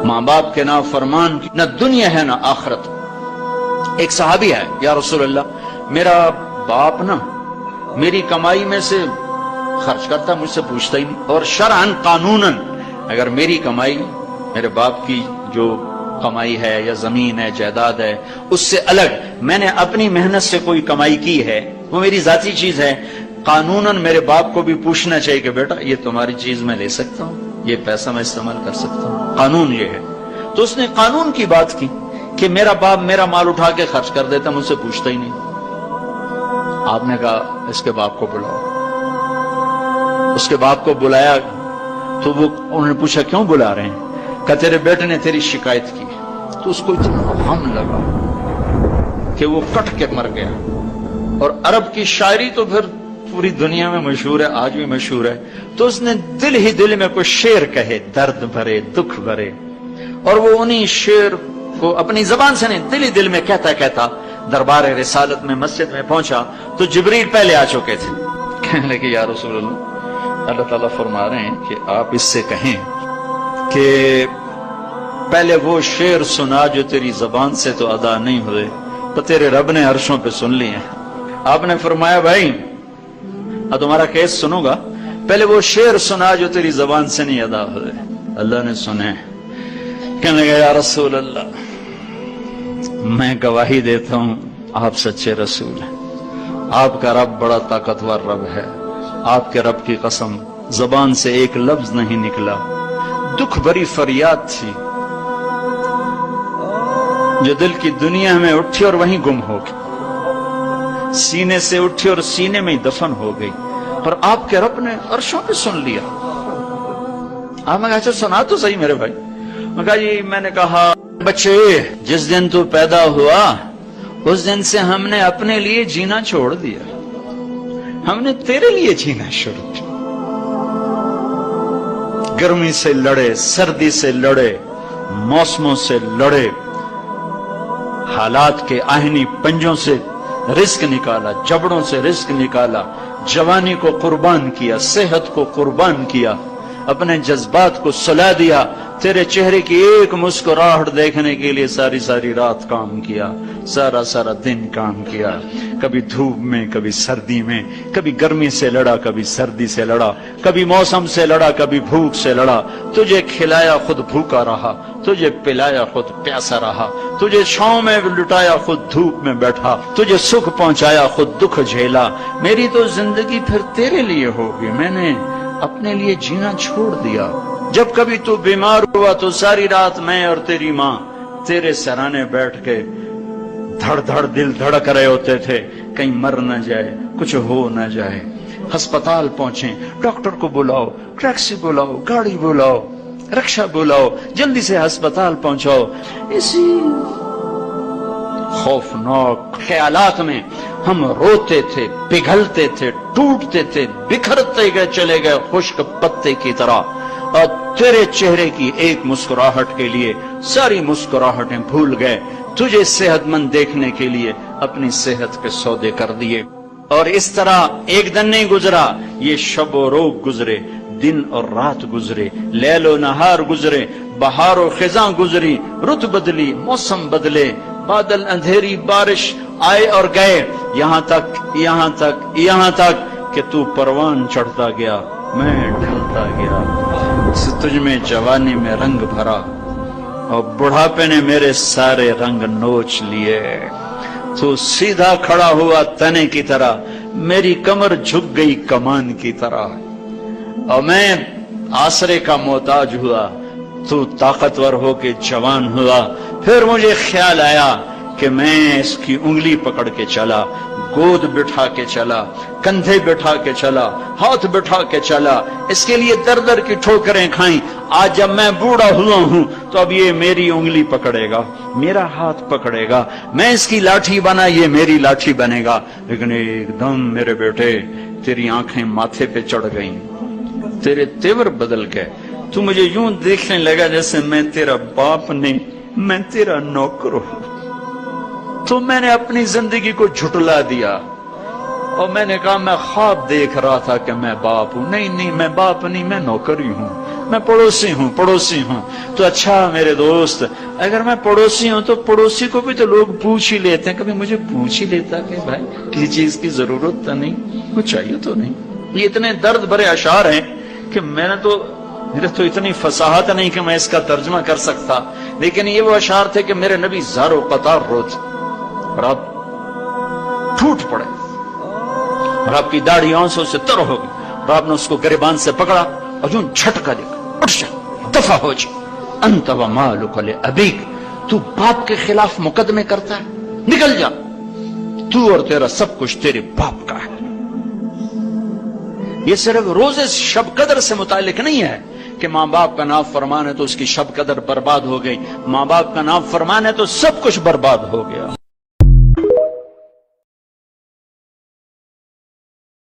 ماں باپ کے نافرمان کی نہ دنیا ہے نہ آخرت۔ ایک صحابی ہے، یا رسول اللہ میرا باپ نا میری کمائی میں سے خرچ کرتا، مجھ سے پوچھتا ہی نہیں، اور شرعاً قانوناً اگر میری کمائی میرے باپ کی جو کمائی ہے یا زمین ہے جائیداد ہے اس سے الگ میں نے اپنی محنت سے کوئی کمائی کی ہے، وہ میری ذاتی چیز ہے، قانوناً میرے باپ کو بھی پوچھنا چاہیے کہ بیٹا یہ تمہاری چیز میں لے سکتا ہوں، یہ پیسہ میں استعمال کر سکتا ہوں، قانون یہ ہے۔ تو اس نے قانون کی بات کی کہ میرا باپ میرا مال اٹھا کے خرچ کر دیتا، مجھ سے پوچھتا ہی نہیں۔ آپ نے کہا اس کے باپ کو بلاؤ۔ اس کے باپ کو بلایا تو وہ انہوں نے پوچھا کیوں بلا رہے ہیں؟ کہ تیرے بیٹے نے تیری شکایت کی۔ تو اس کو اتنا غم لگا کہ وہ کٹ کے مر گیا۔ اور عرب کی شاعری تو پھر پوری دنیا میں مشہور ہے، آج بھی مشہور ہے۔ تو اس نے دل ہی دل میں کوئی شعر کہے، درد بھرے دکھ بھرے، اور وہ انہی شعر کو اپنی زبان سے نہیں دل ہی دل میں کہتا کہتا دربار رسالت میں مسجد میں پہنچا تو جبریل پہلے آ چکے تھے۔ کہنے لگے یا رسول اللہ تعالیٰ فرما رہے ہیں کہ آپ اس سے کہیں کہ پہلے وہ شعر سنا جو تیری زبان سے تو ادا نہیں ہوئے، تو تیرے رب نے عرشوں پہ سن لیے۔ آپ نے فرمایا بھائی تمہارا کیس سنوں گا، پہلے وہ شعر سنا جو تیری زبان سے نہیں ادا ہوئے۔ اللہ نے سنے۔ کہنے لگا یا رسول اللہ میں گواہی دیتا ہوں آپ سچے رسول ہیں، آپ کا رب بڑا طاقتور رب ہے، آپ کے رب کی قسم زبان سے ایک لفظ نہیں نکلا، دکھ بھری فریاد تھی جو دل کی دنیا میں اٹھی اور وہیں گم ہو گئی، سینے سے اٹھی اور سینے میں دفن ہو گئی، پر آپ کے رب نے عرشوں پہ سن لیا۔ آپ نے کہا اچھا سنا تو صحیح میرے بھائی۔ میں کہا جی میں نے کہا بچے جس دن تو پیدا ہوا اس دن سے ہم نے اپنے لیے جینا چھوڑ دیا، ہم نے تیرے لیے جینا شروع کیا۔ گرمی سے لڑے، سردی سے لڑے، موسموں سے لڑے، حالات کے آہنی پنجوں سے رزق نکالا، جبڑوں سے رزق نکالا، جوانی کو قربان کیا، صحت کو قربان کیا، اپنے جذبات کو سلا دیا، تیرے چہرے کی ایک مسکراہٹ دیکھنے کے لیے ساری ساری رات کام کیا، سارا سارا دن کام کیا، کبھی دھوپ میں کبھی سردی میں، کبھی گرمی سے لڑا کبھی سردی سے لڑا، کبھی موسم سے لڑا کبھی بھوک سے لڑا، تجھے کھلایا خود بھوکا رہا، تجھے پلایا خود پیاسا رہا، تجھے چھاؤں میں لٹایا خود دھوپ میں بیٹھا، تجھے سکھ پہنچایا خود دکھ جھیلا، میری تو زندگی پھر تیرے لیے ہوگی، میں نے اپنے لیے جینا چھوڑ دیا۔ جب کبھی تو بیمار ہوا تو ساری رات میں اور تیری ماں تیرے سرانے بیٹھ کے دھڑ دھڑ دل دھڑک رہے ہوتے تھے، کہیں مر نہ جائے، کچھ ہو نہ جائے۔ ہسپتال پہنچے، ڈاکٹر کو بلاؤ، ٹیکسی بلاؤ، گاڑی بلاؤ، رکشہ بلاؤ، جلدی سے ہسپتال پہنچاؤ۔ اسی خوفناک خیالات میں ہم روتے تھے، پگھلتے تھے، ٹوٹتے تھے، بکھرتے گئے چلے گئے خشک پتے کی طرح، اور تیرے چہرے کی ایک مسکراہٹ کے لیے ساری مسکراہٹیں بھول گئے، تجھے صحت مند دیکھنے کے لیے اپنی صحت کے سودے کر دیے۔ اور اس طرح ایک دن نہیں گزرا، یہ شب و روز گزرے، دن اور رات گزرے، لیل و نہار گزرے، بہار و خزاں گزری، رت بدلی، موسم بدلے، بادل اندھیری، بارش آئے اور گئے، یہاں تک کہ تو پروان چڑھتا گیا، میں ڈھلتا گیا، تجھ میں جوانی میں رنگ بھرا اور بڑھاپے نے میرے سارے رنگ نوچ لیے۔ تو سیدھا کھڑا ہوا تنے کی طرح، میری کمر جھک گئی کمان کی طرح، اور میں آسرے کا محتاج ہوا، تو طاقتور ہو کے جوان ہوا۔ پھر مجھے خیال آیا کہ میں اس کی انگلی پکڑ کے چلا، گود بٹھا کے چلا، کندھے بٹھا کے چلا، ہاتھ بٹھا کے چلا، اس کے لیے در در کی ٹھوکریں کھائیں۔ آج جب میں بوڑھا ہوا ہوں تو اب یہ میری انگلی پکڑے گا، میرا ہاتھ پکڑے گا، میں اس کی لاٹھی بنا، یہ میری لاٹھی بنے گا۔ لیکن ایک دم میرے بیٹے تیری آنکھیں ماتھے پہ چڑھ گئیں، تیرے تیور بدل گئے، تو مجھے یوں دیکھنے لگا جیسے میں تیرا باپ نہیں، میں تیرا نوکر ہوں۔ تو میں نے اپنی زندگی کو جھٹلا دیا اور میں نے کہا میں خواب دیکھ رہا تھا کہ میں باپ ہوں، نہیں میں باپ نہیں، میں نوکر ہی ہوں۔ میں پڑوسی ہوں. تو اچھا میرے دوست، اگر میں پڑوسی ہوں تو پڑوسی کو بھی تو لوگ پوچھ ہی لیتے ہیں. کبھی مجھے پوچھ ہی لیتا کہ بھائی کسی چیز کی ضرورت تو نہیں، کچھ چاہیے تو نہیں. یہ اتنے درد بھرے اشعار ہیں کہ میرے تو اتنی فصاحت نہیں کہ میں اس کا ترجمہ کر سکتا، لیکن یہ وہ اشعار تھے کہ میرے نبی زار و قطار روتے اور آپ ٹوٹ پڑے اور آپ کی داڑھی آنسوں سے تر ہو گئی اور آپ نے اس کو گریبان سے پکڑا اور یوں جھٹکا دے کر اٹھ جا، دفع ہو جا. انت و مالک لابیک، تو باپ کے خلاف مقدمے کرتا ہے، نکل جا، تو اور تیرا سب کچھ تیرے باپ کا ہے. یہ صرف روزے شب قدر سے متعلق نہیں ہے کہ ماں باپ کا نام فرمان ہے تو اس کی شب قدر برباد ہو گئی. ماں باپ کا نام فرمان ہے تو سب کچھ برباد ہو گیا.